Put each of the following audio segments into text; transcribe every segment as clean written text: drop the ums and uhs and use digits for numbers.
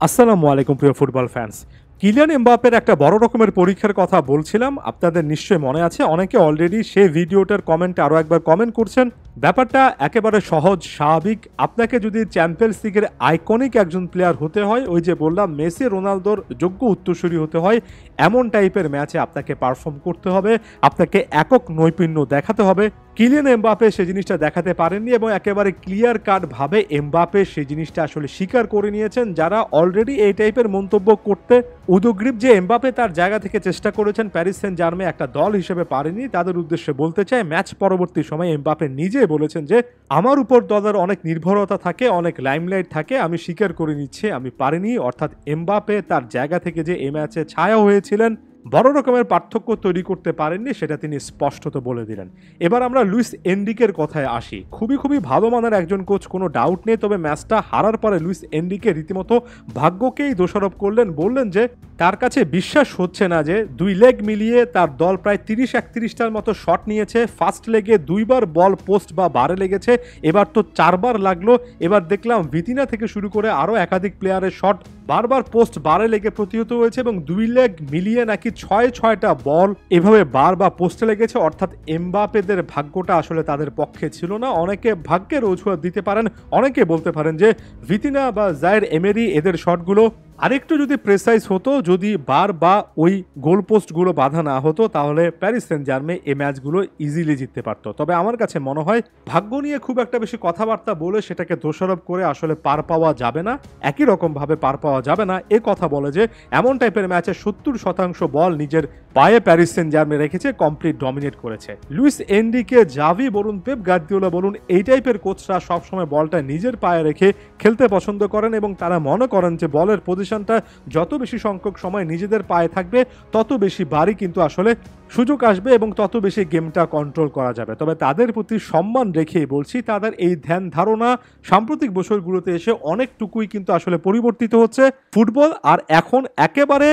আসসালামু আলাইকুম প্রিয় ফুটবল ফ্যান্স। কিলিয়ান এমবাপ্পের একটা বড় রকমের পরীক্ষার কথা বলছিলাম, আপনাদের নিশ্চয়ই মনে আছে। অনেকে অলরেডি সেই ভিডিওটার কমেন্টে আরও একবার কমেন্ট করছেন। ব্যাপারটা একেবারে সহজ, স্বাভাবিক। আপনাকে যদি চ্যাম্পিয়ন্স লিগের আইকনিক একজন প্লেয়ার হতে হয়, ওই যে বললাম মেসি রোনালদোর যোগ্য উত্তরসূরি হতে হয়, এমন টাইপের ম্যাচে আপনাকে পারফর্ম করতে হবে, আপনাকে একক নৈপুণ্য দেখাতে হবে। কিলিয়ান এমবাপ্পে সেই জিনিসটা দেখাতে পারেননি এবং একেবারে ক্লিয়ার কাট ভাবে এমবাপ্পে সেই জিনিসটা আসলে স্বীকার করে নিয়েছেন। যারা অলরেডি এই টাইপের মন্তব্য করতে উদগ্রীব যে এমবাপ্পে তার জায়গা থেকে চেষ্টা করেছেন, প্যারিস সেন্ট জার্মে একটা দল হিসেবে পারেনি, তাদের উদ্দেশ্যে বলতে চাই ম্যাচ পরবর্তী সময় এমবাপ্পে নিজে বলেছেন যে আমার উপর দলের অনেক নির্ভরতা থাকে, অনেক লাইমলাইট থাকে, আমি স্বীকার করে নিচ্ছি আমি পারিনি। অর্থাৎ এমবাপ্পে তার জায়গা থেকে যে এই ম্যাচে ছায়া হয়েছিলেন, বড় রকমের পার্থক্য তৈরি করতে পারেননি, সেটা তিনি স্পষ্টত বলে দিলেন। এবার আমরা লুইস এনরিকের কথায় আসি। খুবই ভালো মানের একজন কোচ, কোনো ডাউট নেই। তবে ম্যাচটা হারার পরে লুইস এনরিকে রীতিমতো ভাগ্যকেই দোষারোপ করলেন। বললেন যে তার কাছে বিশ্বাস হচ্ছে না যে দুই লেগ মিলিয়ে তার দল প্রায় 30-31টার মতো শট নিয়েছে। ফার্স্ট লেগে 2বার বল পোস্ট বা বারে লেগেছে, এবার তো 4বার লাগলো। এবার দেখলাম ভিতিনা থেকে শুরু করে আরও একাধিক প্লেয়ারের শট বারবার পোস্ট বারে লেগে প্রতিহত হয়েছে এবং 2 লেগ মিলিয়ে নাকি 6টা বল এভাবে বার বা পোস্টে লেগেছে। অর্থাৎ এমবাপ্পেদের ভাগ্যটা আসলে তাদের পক্ষে ছিল না। অনেকে ভাগ্যের অজুহাত দিতে পারেন, অনেকে বলতে পারেন যে ভিতিনা বা জায়ের এমেরি এদের শটগুলো আরেকটু যদি প্রেসাইজ হতো, যদি বার বা ওই গোল পোস্টগুলো বাধা না হতো, তাহলে প্যারিস সেন্ট জার্মে এই ম্যাচগুলো ইজিলি জিততে পারত। তবে আমার কাছে মনে হয় ভাগ্য নিয়ে খুব একটা বেশি কথাবার্তা বলে সেটাকে দোষারোপ করে আসলে পার পাওয়া যাবে না, একই রকমভাবে পার পাওয়া যাবে না। এ কথা বলে যে এমন টাইপের ম্যাচে 70% বল নিজের পায়ে প্যারিস সেন্ট জার্মে রেখেছে, কমপ্লিট ডমিনেট করেছে। লুইস এনরিকে, জাভি বলুন, পেপ গার্দিওলা বলুন, এই টাইপের কোচরা সবসময় বলটা নিজের পায়ে রেখে খেলতে পছন্দ করেন এবং তারা মনে করেন যে বলের পজিশনটা যত বেশি সংখ্যক সময় নিজেদের পায়ে থাকবে, তত বেশি বারই কিন্তু আসলে সুযোগ আসবে এবং তত বেশি গেমটা কন্ট্রোল করা যাবে। তবে তাদের প্রতি সম্মান রেখেই বলছি, তাদের এই ধ্যান ধারণা সাম্প্রতিক বছরগুলোতে এসে অনেকটুকুই কিন্তু আসলে পরিবর্তিত হচ্ছে। ফুটবল আর এখন একেবারে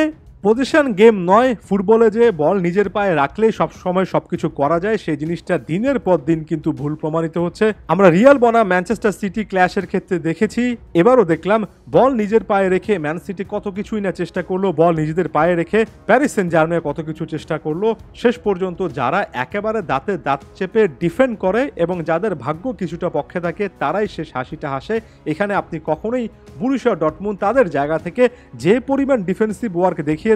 পজিশন গেম নয়। ফুটবলে যে বল নিজের পায়ে রাখলেই সবসময় সবকিছু করা যায়, সেই জিনিসটা দিনের পর দিন কিন্তু ভুল প্রমাণিত হচ্ছে। আমরা রিয়াল বনাম ম্যানচেস্টার সিটি ক্ল্যাশের ক্ষেত্রে দেখেছি, এবারও দেখলাম বল নিজের পায়ে রেখে ম্যান সিটি কত কিছুই না চেষ্টা করলো, বল নিজেদের পায়ে রেখে প্যারিস সেন্ট জার্মে কত কিছু চেষ্টা করলো। শেষ পর্যন্ত যারা একেবারে দাঁতে দাঁত চেপে ডিফেন্ড করে এবং যাদের ভাগ্য কিছুটা পক্ষে থাকে, তারাই শেষ হাসিটা হাসে। এখানে আপনি কখনোই বরুসিয়া ডর্টমুন্ড তাদের জায়গা থেকে যে পরিমাণ ডিফেন্সিভ ওয়ার্ক দেখিয়েছে,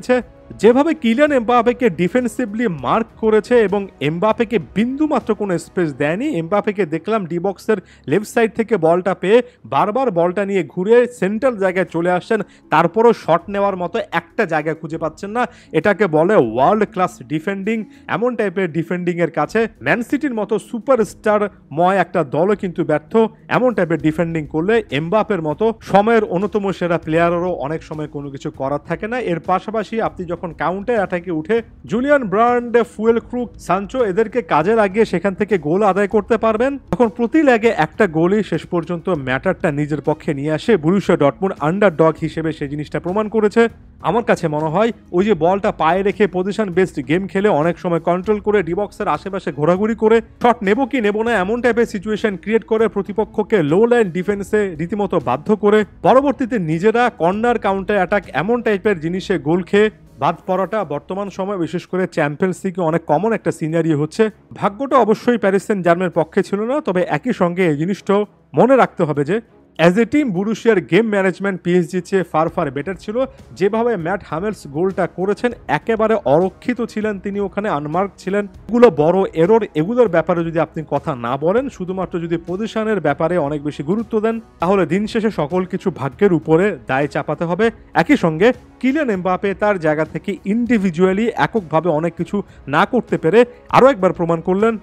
যেভাবে কিলিয়ান এমবাপ্পেকে ডিফেন্সিভলি মার্ক করেছে এবং এমবাপ্পেকে বিন্দু মাত্র কোনো স্পেস দেয়নি। এমবাপ্পেকে দেখলাম ডি বক্সের লেফট সাইড থেকে বলটা পেয়ে বারবার বলটা নিয়ে ঘুরে সেন্ট্রাল জায়গায় চলে আসছেন, তারপরও শট নেওয়ার মতো একটা জায়গা খুঁজে পাচ্ছেন না। এটাকে বলে ওয়ার্ল্ড ক্লাস ডিফেন্ডিং। এমন টাইপের ডিফেন্ডিং এর কাছে ম্যান সিটির মতো সুপারস্টার ময় একটা দলও কিন্তু ব্যর্থ। এমন টাইপের ডিফেন্ডিং করলে এমবাপ্পের মতো সময়ের অন্যতম সেরা প্লেয়ারেরও অনেক সময় কোনো কিছু করার থাকে না। এর পাশাপাশি আপনি যখন কাউন্টার অ্যাটাকে উঠে Julian brand, fuel crook, Sancho এদেরকে কাজে লাগিয়ে সেখান থেকে গোল আদায় করতে পারবেন, তখন প্রতি লেগে একটা গোলই শেষ পর্যন্ত ম্যাটারটা নিজের পক্ষে নিয়ে আসে। বরুসিয়া ডর্টমুন্ড আন্ডারডগ হিসেবে সেই জিনিসটা প্রমাণ করেছে। আমার কাছে মনে হয় ওই যে বলটা পায়ে রেখে পজিশন বেসড গেম খেলে অনেক সময় কন্ট্রোল করে ডিবক্সের আশেপাশে ঘোরাঘুরি করে শট নেব কি নেব না এমন টাইপের সিচুয়েশন ক্রিয়েট করে প্রতিপক্ষকে লো লাইন ডিফেন্সে রীতিমতো বাধ্য করে পরবর্তীতে নিজেরা কর্নার কাউন্টার অ্যাটাক এমন টাইপের জিনিসে গোল খেয়ে বাদ পড়াটা বর্তমান সময় বিশেষ করে চ্যাম্পিয়ন্স লিগে অনেক কমন একটা সিনারিও হচ্ছে। ভাগ্যটা অবশ্যই প্যারিস সেন্ট জার্মের পক্ষে ছিল না, তবে একই সঙ্গে এই জিনিসটাও মনে রাখতে হবে যে অ্যাজ এ টিম বরুসিয়ার গেম ম্যানেজমেন্ট পিএসজি চেয়ে ফার বেটার ছিল। যেভাবে ম্যাট হামেলস গোলটা করেছেন, একেবারে অরক্ষিত ছিলেন তিনি, ওখানে আনমার্ক ছিলেন। এগুলো বড় এরর, এগুলোর ব্যাপারে যদি আপনি কথা না বলেন, শুধুমাত্র যদি পজিশনের ব্যাপারে অনেক বেশি গুরুত্ব দেন, তাহলে দিন শেষে সকল কিছু ভাগ্যের উপরে দায় চাপাতে হবে। একই সঙ্গে কিলিয়ান এমবাপ্পে তার জায়গা থেকে ইন্ডিভিজুয়ালি এককভাবে অনেক কিছু না করতে পেরে আরও একবার প্রমাণ করলেন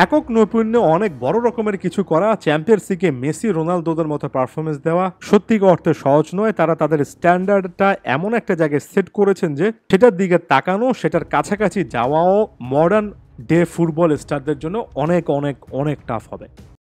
একক নৈপুণ্য অনেক বড় রকমের কিছু করা। চ্যাম্পিয়ন্স লিগে মেসি রোনালদোদের মতো পারফরমেন্স দেওয়া সত্যিকার অর্থে সহজ নয়। তারা তাদের স্ট্যান্ডার্ডটা এমন একটা জায়গায় সেট করেছেন যে সেটার দিকে তাকানো, সেটার কাছাকাছি যাওয়াও মডার্ন ডে ফুটবল স্টারদের জন্য অনেক অনেক অনেক টাফ হবে।